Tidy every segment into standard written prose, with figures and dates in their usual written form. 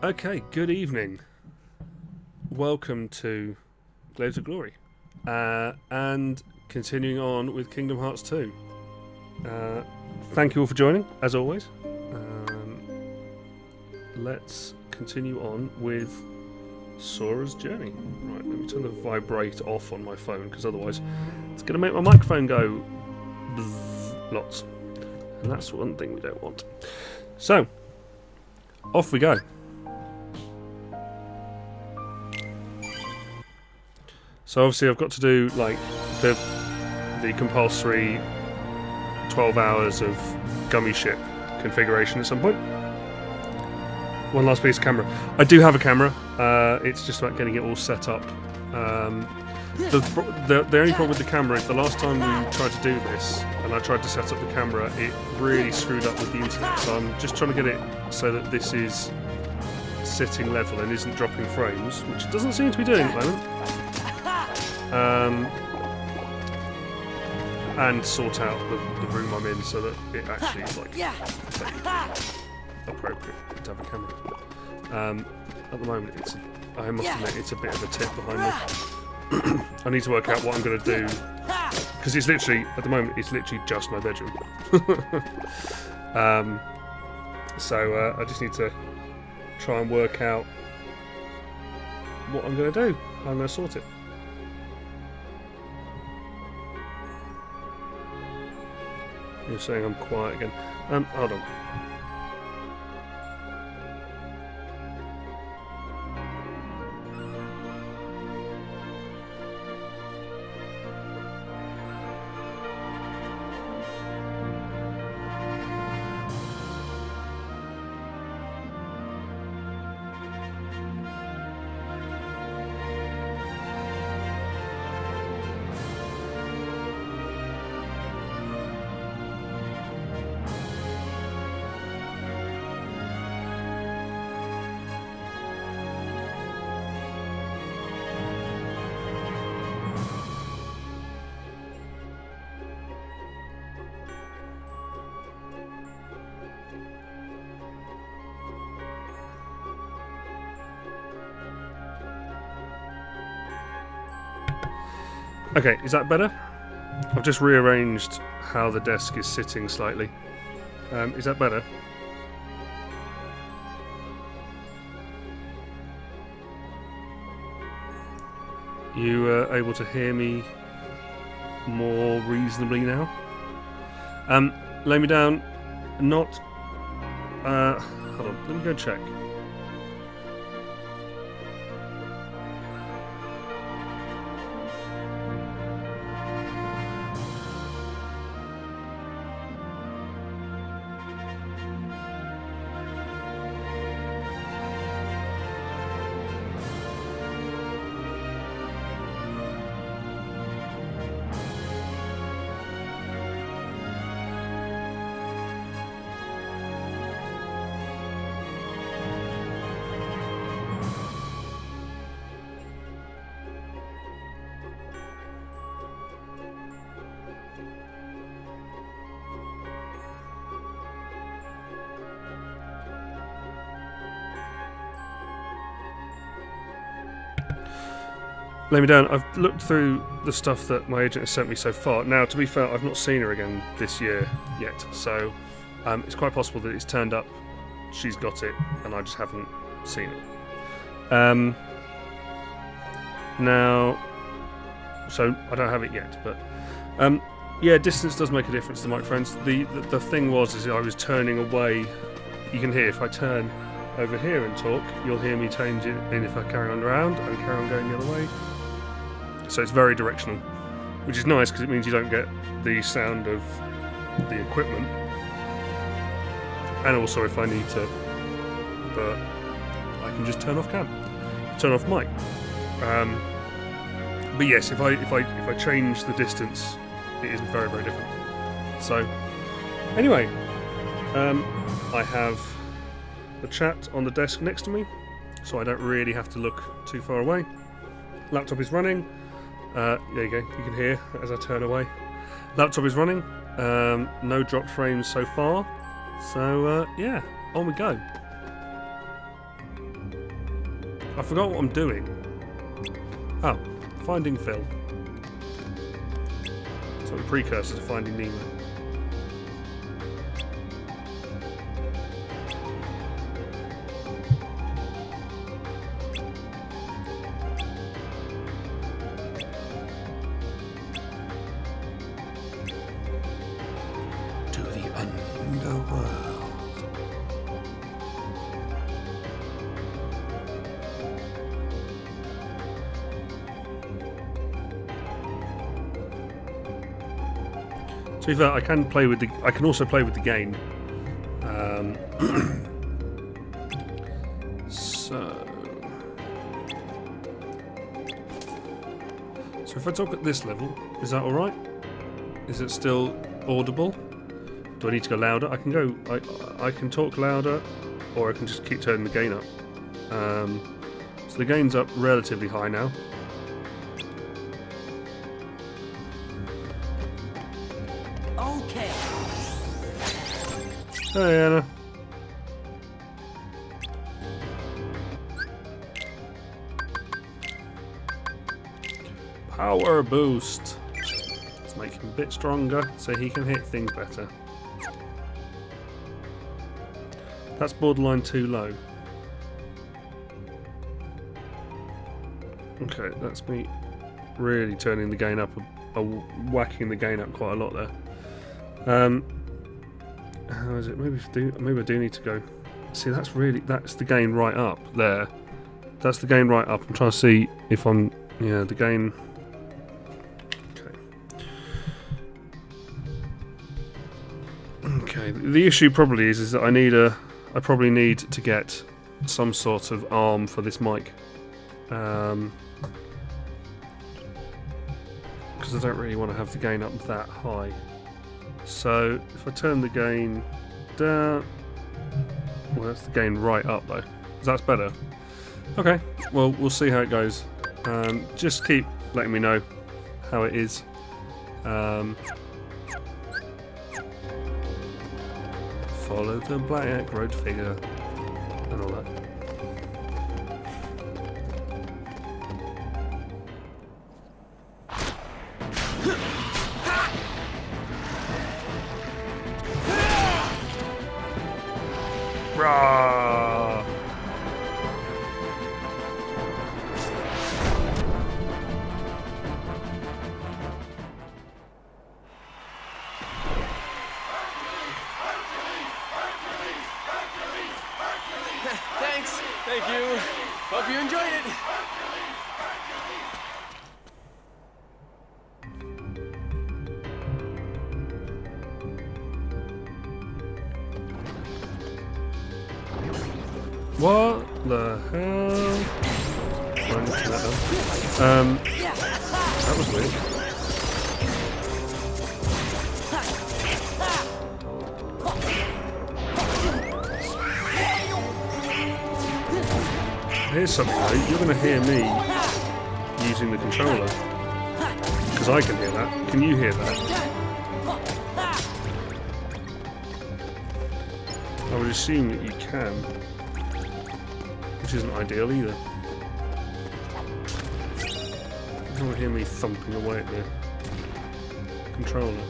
Okay, good evening. Welcome to Glaives of Glory. And continuing on with Kingdom Hearts 2. Thank you all for joining, as always. Let's continue on with Sora's journey. Right, let me turn the vibrate off on my phone, because otherwise it's going to make my microphone go bzzz lots. And that's one thing we don't want. So, off we go. So obviously I've got to do like the compulsory 12 hours of gummy ship configuration at some point. One last piece of camera. I do have a camera. It's just about getting it all set up. The only problem with the camera is the last time we tried to do this, and I tried to set up the camera, it really screwed up with the internet. So I'm just trying to get it so that this is sitting level and isn't dropping frames, which it doesn't seem to be doing at the moment. And sort out the room I'm in so that it actually is like appropriate to have a camera. At the moment, I must admit, it's a bit of a tip behind me. I need to work out what I'm going to do, because it's literally, at the moment, it's literally just my bedroom. So I just need to try and work out what I'm going to do, how I'm going to sort it. You're saying I'm quiet again. Hold on. Okay, is that better? I've just rearranged how the desk is sitting slightly. Is that better? You able to hear me more reasonably now? Lay me down. Not. Hold on. Let me go check. Lay me down. I've looked through the stuff that my agent has sent me so far. Now, to be fair, I've not seen her again this year yet, so it's quite possible that it's turned up, she's got it, and I just haven't seen it. Now, so I don't have it yet, but yeah, distance does make a difference to microphones. The thing is I was turning away. You can hear if I turn over here and talk, you'll hear me change it in if I carry on around and carry on going the other way. So it's very directional, which is nice because it means you don't get the sound of the equipment. And also, if I need to, but I can just turn off mic. But yes, if I change the distance, it is very, very different. So anyway, I have the chat on the desk next to me, so I don't really have to look too far away. Laptop is running. There you go, you can hear as I turn away. Laptop is running. No dropped frames so far. So yeah, on we go. I forgot what I'm doing. Oh, finding Phil. So the precursor to Finding Nemo. To the underworld. To be fair, I can play with the. I can also play with the gain. So if I talk at this level, is that all right? Is it still audible? Do I need to go louder? I can go. I can talk louder, or I can just keep turning the gain up. So the gain's up relatively high now. Okay. Hey Anna. Power boost. Let's make him a bit stronger so he can hit things better. That's borderline too low. Okay, that's me really turning the gain up, whacking the gain up quite a lot there. How is it? Maybe I do need to go. See, that's the gain right up there. That's the gain right up. I'm trying to see if I'm the gain. Okay. The issue probably is that I probably need to get some sort of arm for this mic. Because I don't really want to have the gain up that high. So if I turn the gain down, well, that's the gain right up though. That's better. Okay, well, we'll see how it goes. Just keep letting me know how it is. Follow the black road figure and all that. Rah! Thanks. Thank you. Hope you enjoyed it. What the hell? That was weird. Here's something though, you're going to hear me using the controller. Because I can hear that. Can you hear that? I would assume that you can. Which isn't ideal either. You will hear me thumping away at the controller.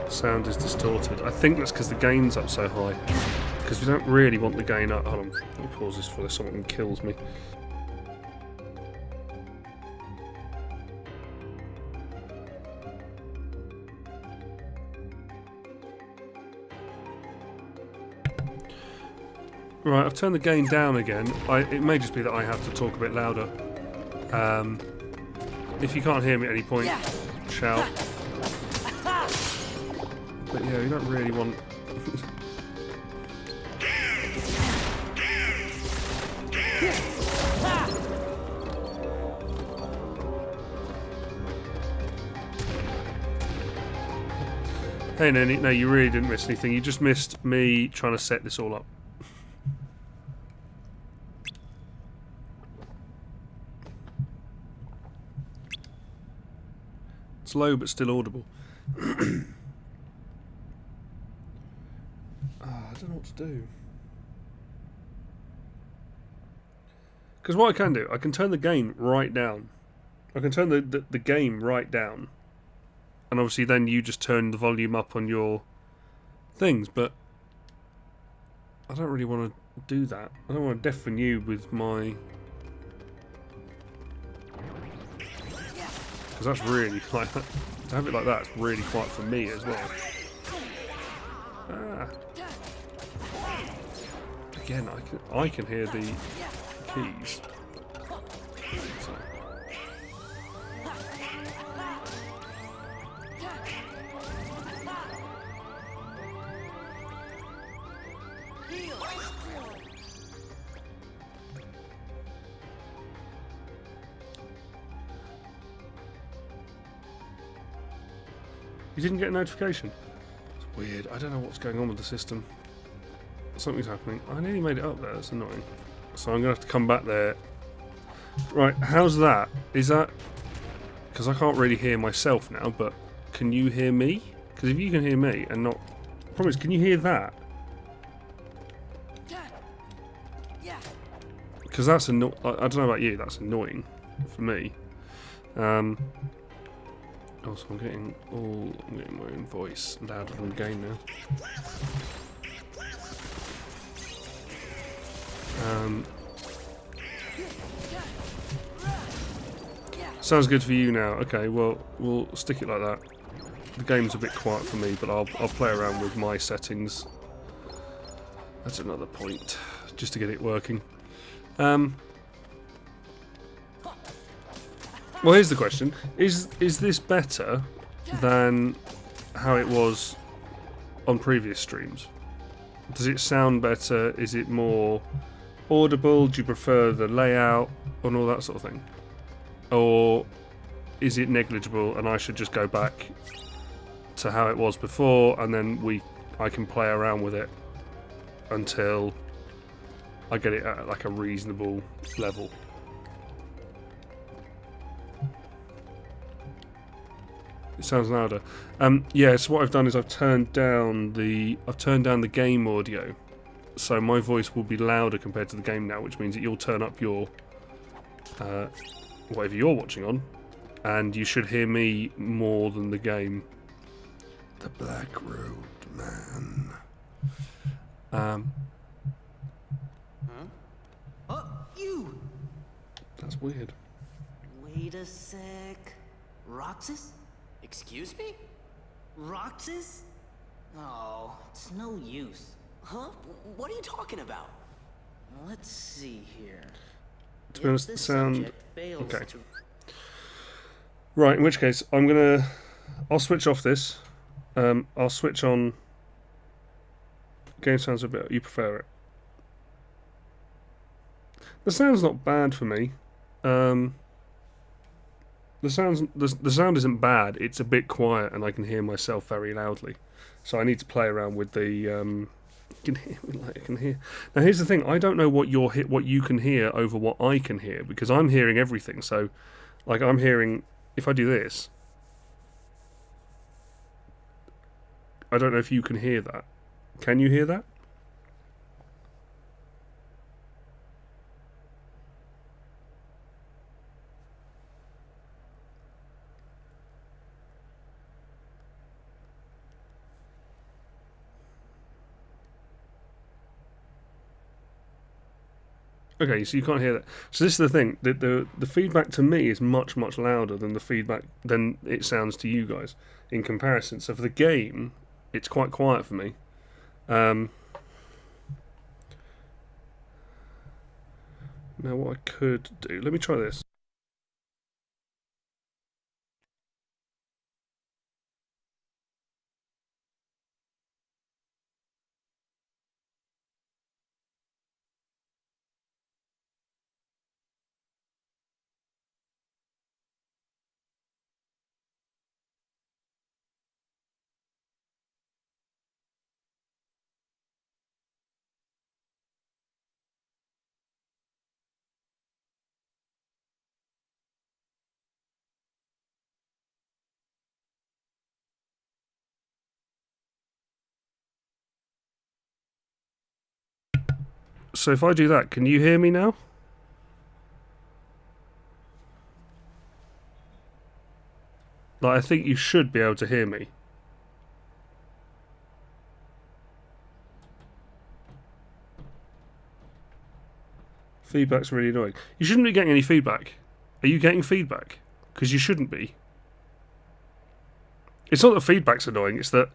Sound is distorted. I think that's because the gain's up so high. Because we don't really want the gain up. Hold on, let me pause this before someone kills me. Right, I've turned the gain down again. It may just be that I have to talk a bit louder. If you can't hear me at any point, shout. But yeah, we don't really want... Hey, no, you really didn't miss anything. You just missed me trying to set this all up. Slow but still audible. I don't know what to do. Because what I can do, I can turn the gain right down. I can turn the game right down. And obviously then you just turn the volume up on your things, but I don't really want to do that. I don't want to deafen you with my... Because that's really, like, to have it like that, it's really quite for me as well. Ah. Again, I can hear the keys. So. You didn't get a notification? It's weird. I don't know what's going on with the system. Something's happening. I nearly made it up there. That's annoying. So I'm going to have to come back there. Right, how's that? Is that... Because I can't really hear myself now, but can you hear me? Because if you can hear me and not... Promise, can you hear that? Because that's I don't know about you, that's annoying for me. Also, I'm getting my own voice louder than the game now. Sounds good for you now. Okay, well, we'll stick it like that. The game's a bit quiet for me, but I'll play around with my settings. That's another point, just to get it working. Well, here's the question: Is this better than how it was on previous streams? Does it sound better? Is it more audible? Do you prefer the layout and all that sort of thing? Or is it negligible and I should just go back to how it was before and then I can play around with it until I get it at like a reasonable level? It sounds louder. Yeah, so what I've done is I've turned down the game audio, so my voice will be louder compared to the game now, which means that you'll turn up your whatever you're watching on, and you should hear me more than the game. The Black Robed Man. Huh? Oh, you! That's weird. Wait a sec. Roxas? Excuse me? Roxas? Oh, it's no use. Huh? What are you talking about? Let's see here. To be honest, the sound... subject fails Okay. to... Right, in which case, I'll switch off this. I'll switch on... Game sounds a bit... You prefer it. The sound's not bad for me. The sound isn't bad. It's a bit quiet, and I can hear myself very loudly. So I need to play around with the. You can hear me like I can hear. Now here's the thing. I don't know what you can hear over what I can hear, because I'm hearing everything. So, like, I'm hearing. If I do this, I don't know if you can hear that. Can you hear that? Okay, so you can't hear that. So this is the thing. The feedback to me is much louder than the feedback than it sounds to you guys in comparison. So for the game, it's quite quiet for me. Now what I could do, let me try this. So if I do that, can you hear me now? Like, I think you should be able to hear me. Feedback's really annoying. You shouldn't be getting any feedback. Are you getting feedback? Because you shouldn't be. It's not that feedback's annoying, it's that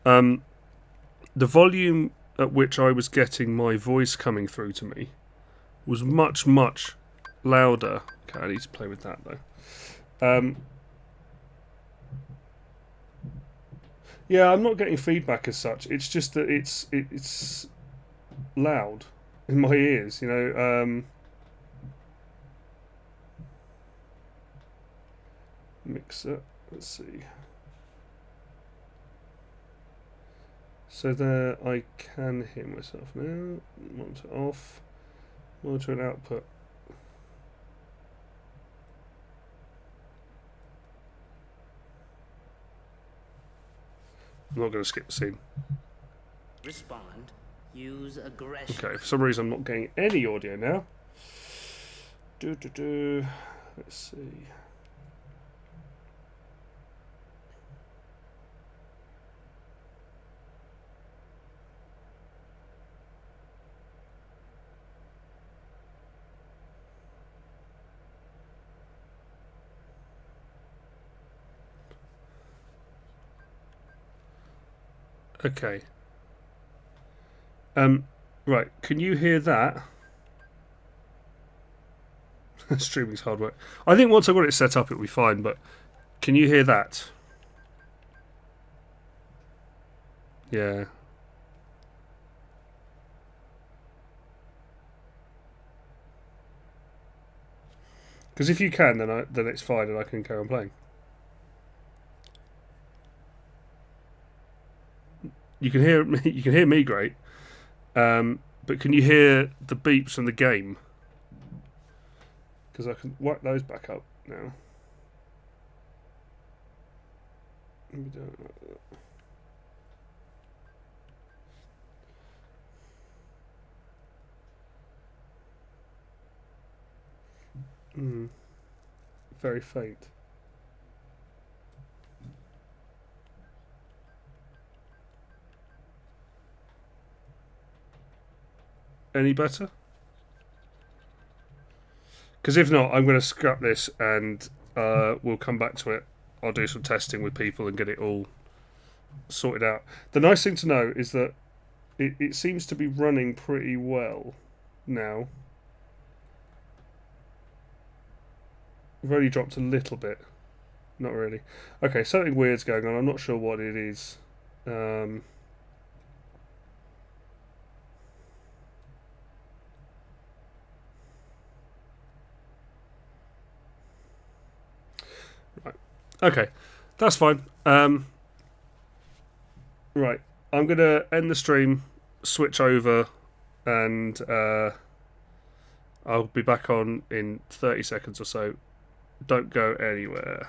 the volume at which I was getting my voice coming through to me was much, much louder. Okay, I need to play with that though. Yeah, I'm not getting feedback as such. It's just that it's loud in my ears, you know. Mixer, let's see. So there, I can hear myself now. Monitor off. Monitor and output. I'm not going to skip the scene. Respond. Use aggression. Okay, for some reason I'm not getting any audio now. Let's see. Okay. Right, can you hear that? Streaming's hard work. I think once I've got it set up it'll be fine, but can you hear that? Yeah. Because if you can, then it's fine and I can carry on playing. You can hear me. You can hear me great, but can you hear the beeps from the game? Because I can whack those back up now. Let me do it like that. Very faint. Any better? Because if not, I'm going to scrap this and we'll come back to it. I'll do some testing with people and get it all sorted out. The nice thing to know is that it seems to be running pretty well now. I've only dropped a little bit. Not really. Okay, something weird's going on. I'm not sure what it is. Right. Okay, that's fine. Right, I'm going to end the stream, switch over, and I'll be back on in 30 seconds or so. Don't go anywhere.